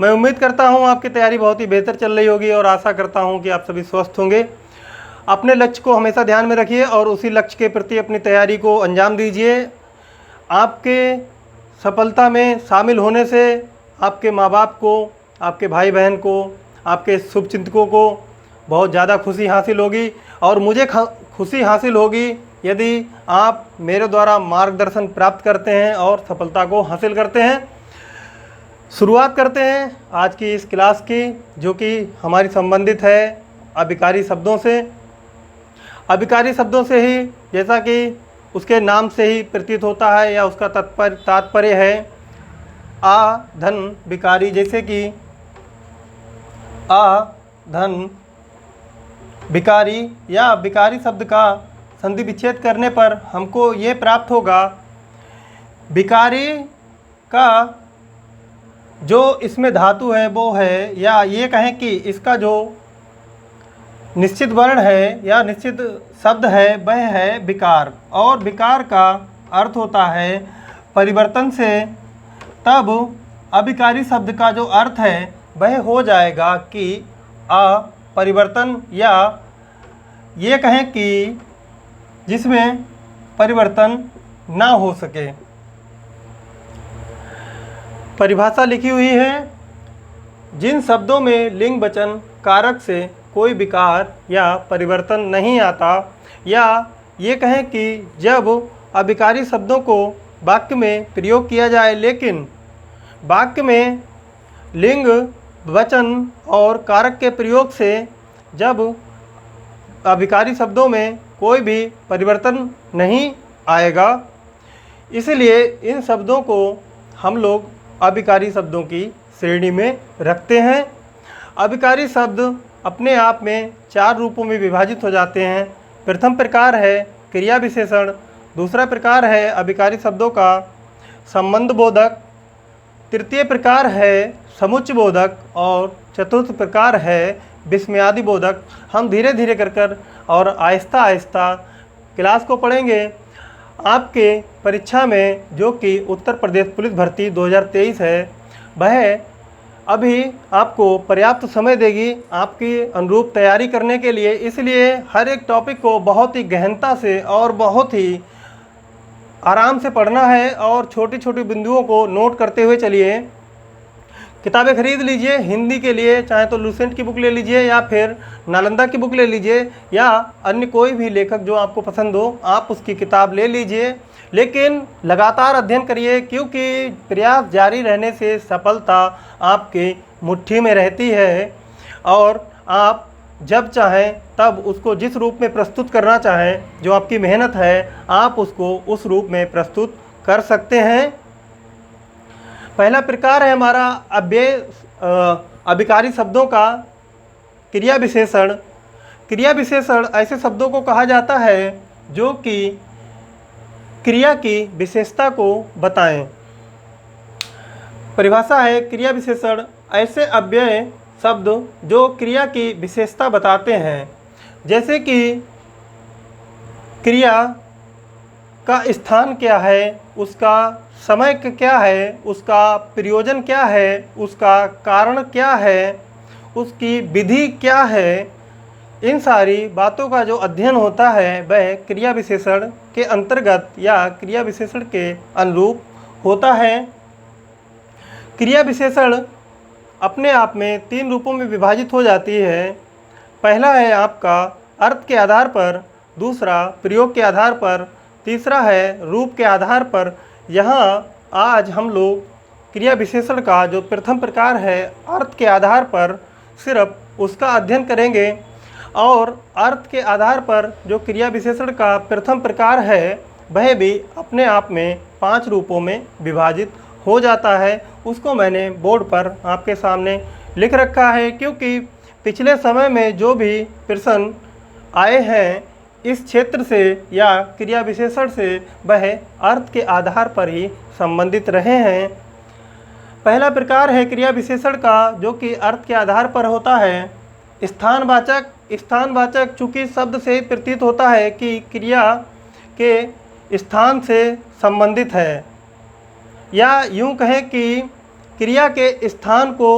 मैं उम्मीद करता हूँ आपकी तैयारी बहुत ही बेहतर चल रही होगी और आशा करता हूँ कि आप सभी स्वस्थ होंगे। अपने लक्ष्य को हमेशा ध्यान में रखिए और उसी लक्ष्य के प्रति अपनी तैयारी को अंजाम दीजिए। आपके सफलता में शामिल होने से आपके माँ बाप को, आपके भाई बहन को, आपके शुभचिंतकों को बहुत ज़्यादा खुशी हासिल होगी और मुझे खुशी हासिल होगी यदि आप मेरे द्वारा मार्गदर्शन प्राप्त करते हैं और सफलता को हासिल करते हैं। शुरुआत करते हैं आज की इस क्लास की, जो कि हमारी संबंधित है अभिकारी शब्दों से। अभिकारी शब्दों से ही, जैसा कि उसके नाम से ही प्रतीत होता है या उसका तात्पर्य है आ धन विकारी, जैसे कि आ धन विकारी या विकारी शब्द का संधि विच्छेद करने पर हमको ये प्राप्त होगा, विकारी का जो इसमें धातु है वो है, या ये कहें कि इसका जो निश्चित वर्ण है या निश्चित शब्द है वह है विकार, और विकार का अर्थ होता है परिवर्तन से। तब अभिकारी शब्द का जो अर्थ है वह हो जाएगा कि परिवर्तन, या ये कहें कि जिसमें परिवर्तन ना हो सके। परिभाषा लिखी हुई है, जिन शब्दों में लिंग वचन कारक से कोई विकार या परिवर्तन नहीं आता, या ये कहें कि जब अभिकारी शब्दों को वाक्य में प्रयोग किया जाए लेकिन वाक्य में लिंग वचन और कारक के प्रयोग से जब अभिकारी शब्दों में कोई भी परिवर्तन नहीं आएगा, इसलिए इन शब्दों को हम लोग अभिकारी शब्दों की श्रेणी में रखते हैं। अभिकारी शब्द अपने आप में 4 रूपों में विभाजित हो जाते हैं। प्रथम प्रकार है क्रिया विशेषण, दूसरा प्रकार है अभिकारी शब्दों का संबंध बोधक, तृतीय प्रकार है समुच्चय बोधक और चतुर्थ प्रकार है विस्मयादि बोधक। हम धीरे धीरे कर और आहिस्ता आहिस्ता क्लास को पढ़ेंगे। आपके परीक्षा में, जो कि उत्तर प्रदेश पुलिस भर्ती 2023 है, वह अभी आपको पर्याप्त समय देगी आपकी अनुरूप तैयारी करने के लिए। इसलिए हर एक टॉपिक को बहुत ही गहनता से और बहुत ही आराम से पढ़ना है और छोटी छोटी बिंदुओं को नोट करते हुए चलिए। किताबें खरीद लीजिए हिंदी के लिए, चाहे तो लूसेंट की बुक ले लीजिए या फिर नालंदा की बुक ले लीजिए, या अन्य कोई भी लेखक जो आपको पसंद हो आप उसकी किताब ले लीजिए। लेकिन लगातार अध्ययन करिए, क्योंकि प्रयास जारी रहने से सफलता आपकी मुट्ठी में रहती है और आप जब चाहें तब उसको जिस रूप में प्रस्तुत करना चाहें, जो आपकी मेहनत है, आप उसको उस रूप में प्रस्तुत कर सकते हैं। पहला प्रकार है हमारा अभिकारी शब्दों का क्रिया विशेषण। क्रिया विशेषण ऐसे शब्दों को कहा जाता है जो कि क्रिया की विशेषता को बताएं। परिभाषा है, क्रिया विशेषण ऐसे अव्यय शब्द जो क्रिया की विशेषता बताते हैं, जैसे कि क्रिया का स्थान क्या है, उसका समय क्या है, उसका प्रयोजन क्या है, उसका कारण क्या है, उसकी विधि क्या है, इन सारी बातों का जो अध्ययन होता है वह क्रिया विशेषण के अंतर्गत या क्रिया विशेषण के अनुरूप होता है। क्रिया विशेषण अपने आप में 3 रूपों में विभाजित हो जाती है। पहला है आपका अर्थ के आधार पर, दूसरा प्रयोग के आधार पर, तीसरा है रूप के आधार पर। यहाँ आज हम लोग क्रिया विशेषण का जो प्रथम प्रकार है अर्थ के आधार पर सिर्फ उसका अध्ययन करेंगे, और अर्थ के आधार पर जो क्रिया विशेषण का प्रथम प्रकार है वह भी अपने आप में 5 रूपों में विभाजित हो जाता है। उसको मैंने बोर्ड पर आपके सामने लिख रखा है, क्योंकि पिछले समय में जो भी प्रश्न आए हैं इस क्षेत्र से या क्रिया विशेषण से वह अर्थ के आधार पर ही संबंधित रहे हैं। पहला प्रकार है क्रिया विशेषण का जो कि अर्थ के आधार पर होता है स्थानवाचक। स्थानवाचक चूँकि शब्द से प्रतीत होता है कि क्रिया के स्थान से संबंधित है, या यूँ कहें कि क्रिया के स्थान को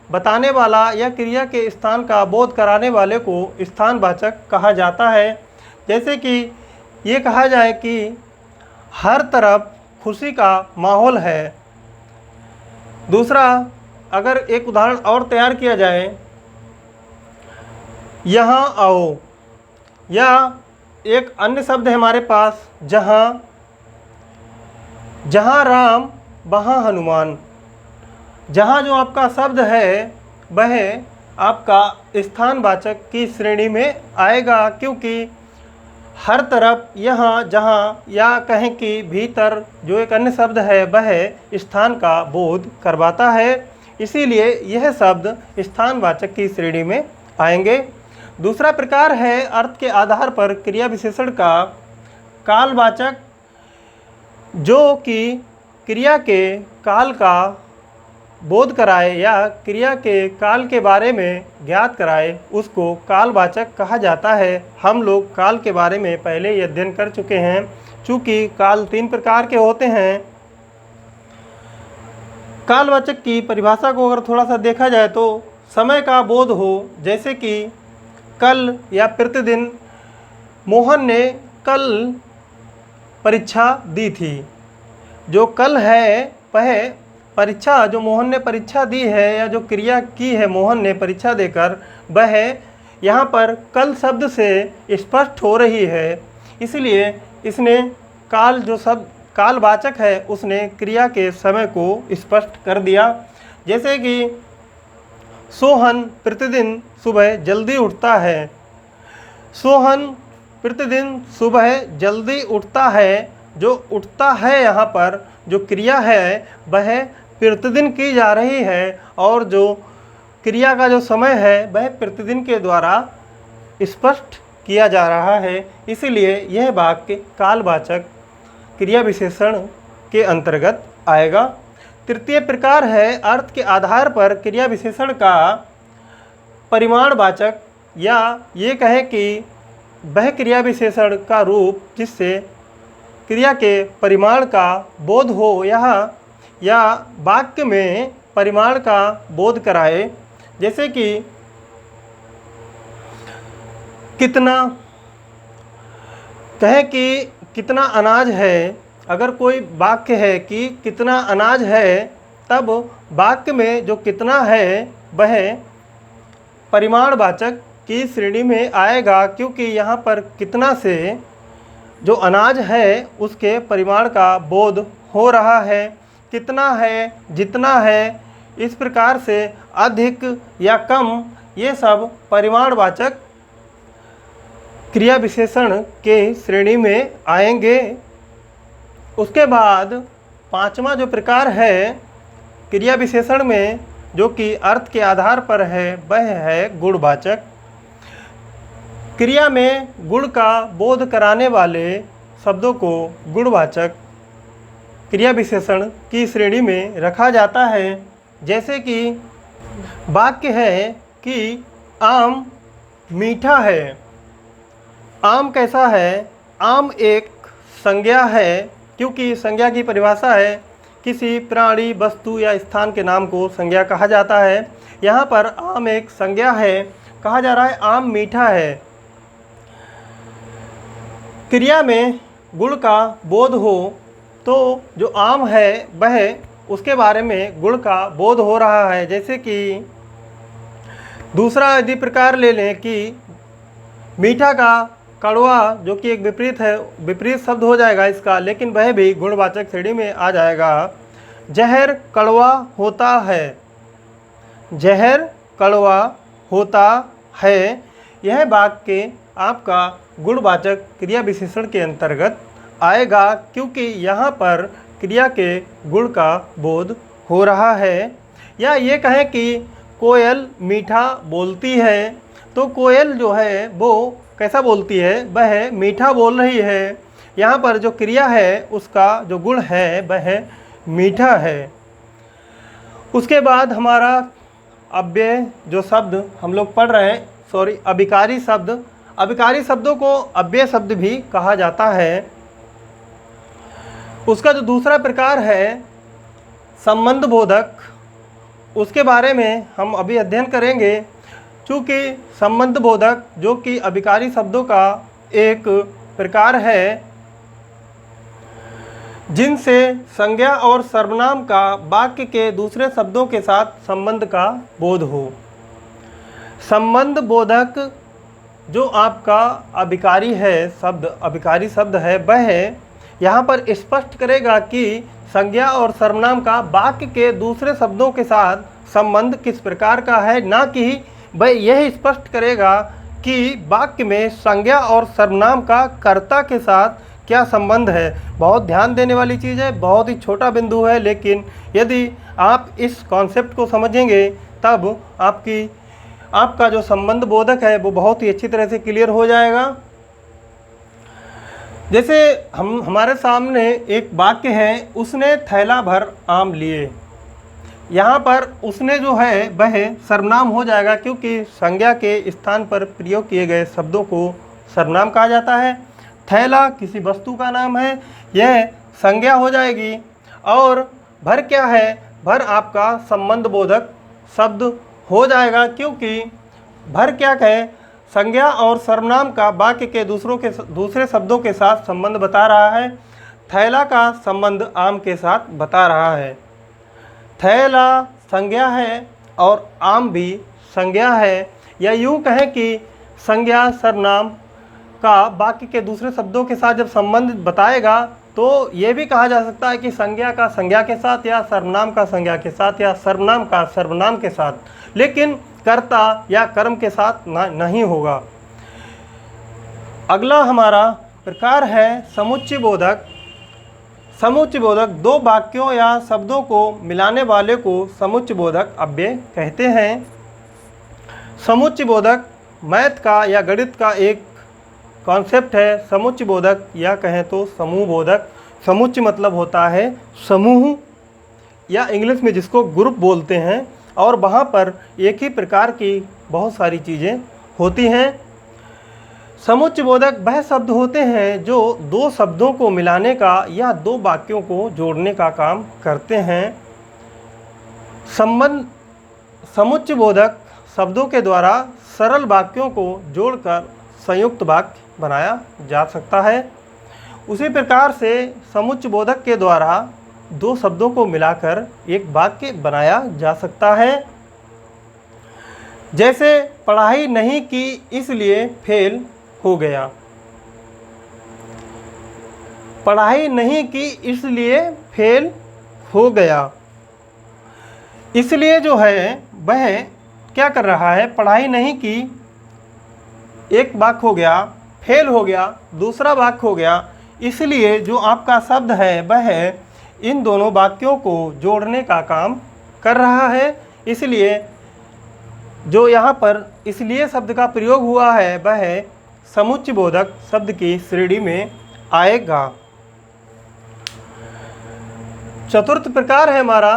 बताने वाला या क्रिया के स्थान का बोध कराने वाले को स्थानवाचक कहा जाता है। जैसे कि ये कहा जाए कि हर तरफ खुशी का माहौल है। दूसरा, अगर एक उदाहरण और तैयार किया जाए, यहाँ आओ, या एक अन्य शब्द है हमारे पास जहाँ, जहाँ राम वहाँ हनुमान। जहाँ जो आपका शब्द है वह आपका स्थानवाचक की श्रेणी में आएगा, क्योंकि हर तरफ, यहाँ, जहाँ या कहें कि भीतर जो एक अन्य शब्द है वह स्थान का बोध करवाता है, इसीलिए यह शब्द स्थानवाचक की श्रेणी में आएंगे। दूसरा प्रकार है अर्थ के आधार पर क्रिया विशेषण का कालवाचक, जो कि क्रिया के काल का बोध कराए या क्रिया के काल के बारे में ज्ञात कराए, उसको कालवाचक कहा जाता है। हम लोग काल के बारे में पहले ही अध्ययन कर चुके हैं। चूँकि काल 3 प्रकार के होते हैं। कालवाचक की परिभाषा को अगर थोड़ा सा देखा जाए तो समय का बोध हो, जैसे कि कल या प्रतिदिन। मोहन ने कल परीक्षा दी थी। जो कल है वह परीक्षा, जो मोहन ने परीक्षा दी है या जो क्रिया की है मोहन ने परीक्षा देकर, वह यहाँ पर कल शब्द से स्पष्ट हो रही है। इसलिए इसने काल, जो शब्द कालवाचक है, उसने क्रिया के समय को स्पष्ट कर दिया। जैसे कि सोहन प्रतिदिन सुबह जल्दी उठता है। सोहन प्रतिदिन सुबह जल्दी उठता है। जो उठता है यहाँ पर जो क्रिया है वह प्रतिदिन की जा रही है, और जो क्रिया का जो समय है वह प्रतिदिन के द्वारा स्पष्ट किया जा रहा है। इसलिए यह वाक्य कालवाचक क्रिया विशेषण के अंतर्गत आएगा। तृतीय प्रकार है अर्थ के आधार पर क्रिया विशेषण का परिमाणवाचक, या ये कहें कि वह क्रिया विशेषण का रूप जिससे क्रिया के परिमाण का बोध हो, या वाक्य में परिमाण का बोध कराए। जैसे कि कितना, कहें कि कितना अनाज है। अगर कोई वाक्य है कि कितना अनाज है, तब वाक्य में जो कितना है वह परिमाणवाचक की श्रेणी में आएगा, क्योंकि यहाँ पर कितना से जो अनाज है उसके परिमाण का बोध हो रहा है। कितना है, जितना है, इस प्रकार से अधिक या कम, ये सब परिमाणवाचक क्रिया विशेषण के श्रेणी में आएंगे। उसके बाद 5वां जो प्रकार है क्रिया विशेषण में, जो कि अर्थ के आधार पर है, वह है गुणवाचक। क्रिया में गुण का बोध कराने वाले शब्दों को गुणवाचक क्रिया विशेषण की श्रेणी में रखा जाता है। जैसे कि वाक्य है कि आम मीठा है। आम कैसा है? आम एक संज्ञा है, क्योंकि संज्ञा की परिभाषा है किसी प्राणी, वस्तु या स्थान के नाम को संज्ञा कहा जाता है। यहाँ पर आम एक संज्ञा है, कहा जा रहा है आम मीठा है। क्रिया में गुण का बोध हो तो जो आम है वह, उसके बारे में गुण का बोध हो रहा है। जैसे कि दूसरा यदि प्रकार ले लें कि मीठा का कड़वा, जो कि एक विपरीत है, विपरीत शब्द हो जाएगा इसका, लेकिन वह भी गुणवाचक श्रेणी में आ जाएगा। जहर कड़वा होता है। जहर कड़वा होता है, यह वाक्य आपका गुणवाचक क्रिया विशेषण के अंतर्गत आएगा, क्योंकि यहाँ पर क्रिया के गुण का बोध हो रहा है। या ये कहें कि कोयल मीठा बोलती है, तो कोयल जो है वो कैसा बोलती है? वह मीठा बोल रही है। यहाँ पर जो क्रिया है उसका जो गुण है वह मीठा है। उसके बाद हमारा अव्यय जो शब्द हम लोग पढ़ रहे हैं, अभिकारी शब्द। अभिकारी शब्दों को अव्यय शब्द भी कहा जाता है। उसका जो दूसरा प्रकार है संबंध बोधक उसके बारे में हम अभी अध्ययन करेंगे। चूँकि संबंध बोधक जो कि अभिकारी शब्दों का एक प्रकार है जिनसे संज्ञा और सर्वनाम का वाक्य के दूसरे शब्दों के साथ संबंध का बोध हो। संबंध बोधक जो आपका अभिकारी है शब्द, अभिकारी शब्द है, वह यहाँ पर स्पष्ट करेगा कि संज्ञा और सर्वनाम का वाक्य के दूसरे शब्दों के साथ संबंध किस प्रकार का है, ना कि वह यह स्पष्ट करेगा कि वाक्य में संज्ञा और सर्वनाम का कर्ता के साथ क्या संबंध है। बहुत ध्यान देने वाली चीज़ है, बहुत ही छोटा बिंदु है, लेकिन यदि आप इस कॉन्सेप्ट को समझेंगे तब आपका जो संबंध बोधक है वो बहुत ही अच्छी तरह से क्लियर हो जाएगा। जैसे हमारे सामने एक वाक्य है, उसने थैला भर आम लिए। यहाँ पर उसने जो है वह सर्वनाम हो जाएगा, क्योंकि संज्ञा के स्थान पर प्रयोग किए गए शब्दों को सर्वनाम कहा जाता है। थैला किसी वस्तु का नाम है, यह संज्ञा हो जाएगी। और भर क्या है, भर आपका संबंध बोधक शब्द हो जाएगा, क्योंकि भर क्या कहे, संज्ञा और सर्वनाम का वाक्य के दूसरे शब्दों के साथ संबंध बता रहा है। थैला का संबंध आम के साथ बता रहा है। थैला संज्ञा है और आम भी संज्ञा है, या यूँ कहें कि संज्ञा सर्वनाम का वाक्य के दूसरे शब्दों के साथ जब संबंध बताएगा तो ये भी कहा जा सकता है कि संज्ञा का संज्ञा के साथ, या सर्वनाम का संज्ञा के साथ, या सर्वनाम का सर्वनाम के साथ, लेकिन कर्ता या कर्म के साथ नहीं होगा। अगला हमारा प्रकार है समुच्चय बोधक। समुच्चय बोधक दो वाक्यों या शब्दों को मिलाने वाले को समुच्चय बोधक अव्यय कहते हैं। समुच्चय बोधक मैथ का या गणित का एक कॉन्सेप्ट है। समुच्चय बोधक या कहें तो समूह बोधक। समुच्चय मतलब होता है समूह, या इंग्लिश में जिसको ग्रुप बोलते हैं, और वहाँ पर एक ही प्रकार की बहुत सारी चीज़ें होती हैं। समुच्चय बोधक वह शब्द होते हैं जो दो शब्दों को मिलाने का या दो वाक्यों को जोड़ने का काम करते हैं। समुच्चय बोधक शब्दों के द्वारा सरल वाक्यों को जोड़कर संयुक्त वाक्य बनाया जा सकता है। उसी प्रकार से समुच्चय बोधक के द्वारा दो शब्दों को मिलाकर एक वाक्य बनाया जा सकता है। जैसे पढ़ाई नहीं की इसलिए फेल हो गया। पढ़ाई नहीं की इसलिए फेल हो गया। इसलिए जो है वह क्या कर रहा है, पढ़ाई नहीं की, एक वाक्य हो गया, फेल हो गया, दूसरा वाक्य हो गया। इसलिए जो आपका शब्द है वह इन दोनों वाक्यों को जोड़ने का काम कर रहा है। इसलिए जो यहाँ पर इसलिए शब्द का प्रयोग हुआ है वह समुच्चय बोधक शब्द की श्रेणी में आएगा। चतुर्थ प्रकार है हमारा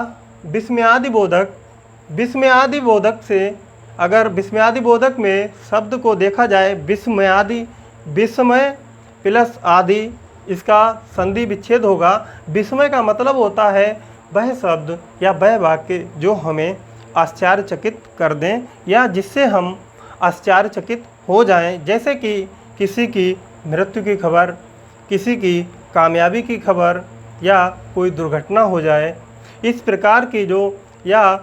विस्मयादि बोधक। विस्मयादि बोधक से अगर विस्मयादि बोधक में शब्द को देखा जाए, विस्मयादि, विस्मय प्लस आदि, इसका संधि विच्छेद होगा। विस्मय का मतलब होता है वह शब्द या वह वाक्य जो हमें आश्चर्यचकित कर दें या जिससे हम आश्चर्यचकित हो जाएं। जैसे कि किसी की मृत्यु की खबर, किसी की कामयाबी की खबर, या कोई दुर्घटना हो जाए, इस प्रकार की जो, या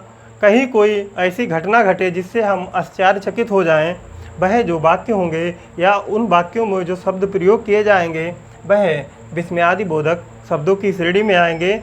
कहीं कोई ऐसी घटना घटे जिससे हम आश्चर्यचकित हो जाएं, वह जो वाक्य होंगे या उन वाक्यों में जो शब्द प्रयोग किए जाएंगे वह विस्मयादि बोधक शब्दों की श्रेणी में आएंगे।